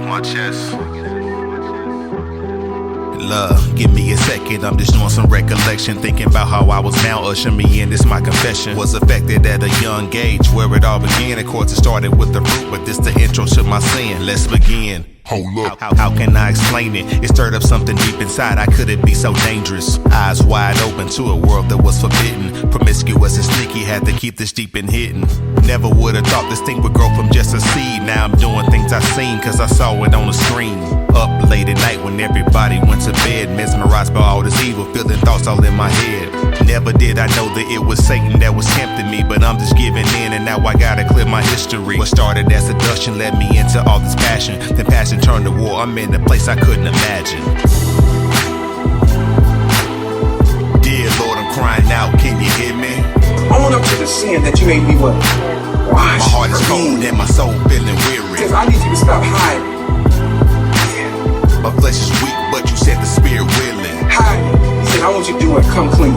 my chest. Love, give me a second, I'm just doing some recollection. Thinking about how I was now, usher me in, this my confession. Was affected at a young age, where it all began. Of course it started with the fruit, but this the intro to my sin. Let's begin. Hold up. How can I explain it? It stirred up something deep inside. How could it be so dangerous? Eyes wide open to a world that was forbidden. Promiscuous and sneaky, had to keep this deep and hidden. Never would have thought this thing would grow from just a seed. Now I'm doing things I seen, cause I saw it on the screen. Up late at night when everybody went to bed, mesmerized by all this evil, feeling thoughts all in my head. Never did I know that it was Satan that was tempting me, but I'm just giving in and now I gotta clear my history. What started as seduction led me into all this passion. Then passion turned to war, I'm in a place I couldn't imagine. Dear Lord, I'm crying out, can you hear me? Own up to the sin that you made me what? Wash. My heart is cold and my soul feeling weary. Cause I need you to stop hiding. My flesh is weak, but you said the spirit willing. Hiding. He said, I want you to do it, come clean.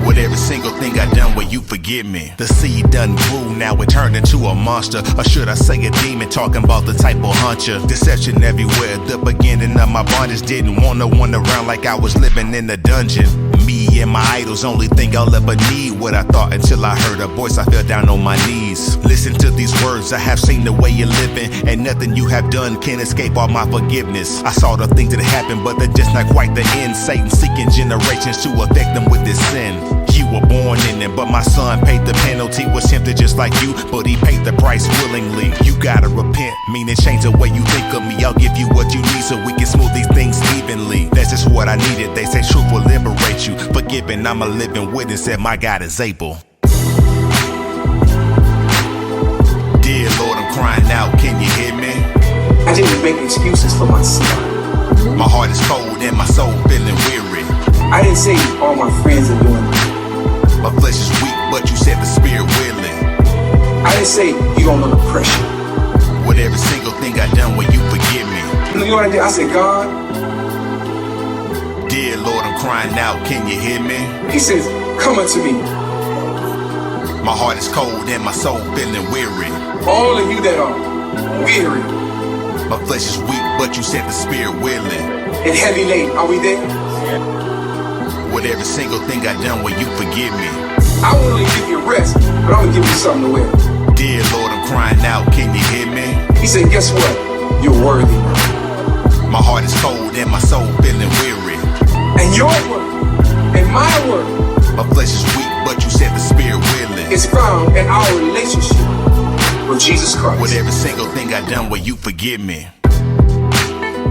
With every single thing I done, will you forgive me? The seed done grew, now it turned into a monster. Or should I say a demon, talking about the type will hunt ya. Deception everywhere, the beginning of my bondage. Didn't want no one around like I was living in a dungeon. Me and my idols, only thing I'll ever need. What I thought until I heard a voice, I fell down on my knees. Listen to these words, I have seen the way you're living, and nothing you have done can escape all my forgiveness. I saw the things that happened, but they're just not quite the end. Satan seeking generations to affect them with this sin. You were born in it, but my son paid the penalty. Was tempted just like you, but he paid the price willingly. You gotta repent, meaning change the way you think of me. I'll give you what you need so we can smooth these things evenly. That's just what I needed. They say truth will liberate you. Forgiven, I'm a living witness that my God is able. Dear Lord, I'm crying out, can you hear me? I didn't make excuses for myself. My heart is cold and my soul feeling weary. I didn't say all my friends are doing it. My flesh is weak, but you said the spirit willing. I didn't say you don't know the pressure. With every single thing I done, will you forgive me? You know what I did? I said, God. Dear Lord, I'm crying out, can you hear me? He says, come unto me. My heart is cold and my soul feeling weary. All of you that are weary. My flesh is weak, but you said the spirit willing. And heavy laden, are we there? With every single thing I done, will you forgive me? I won't only give you rest, but I'm gonna give you something to wear. Dear Lord, I'm crying out, can you hear me? He said, guess what? You're worthy. My heart is cold and my soul feeling weary. And your word, and my word, my flesh is weak, but you said the spirit willing. It's found in our relationship with Jesus Christ. With every single thing I done, will you forgive me?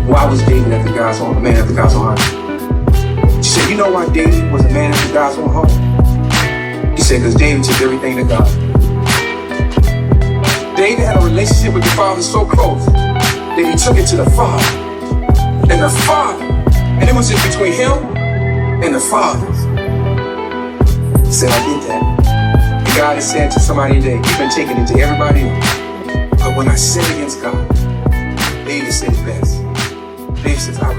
Why was David after God's own, a man after God's own heart? She said, you know why David was a man after God's own heart? He said, because David took everything to God. David had a relationship with the Father so close that he took it to the Father. And the Father, and it was just between him and the Father. He said, I did that. And God has said to somebody today, you've been taking it to everybody else. But when I sin against God, David said it best. David says, I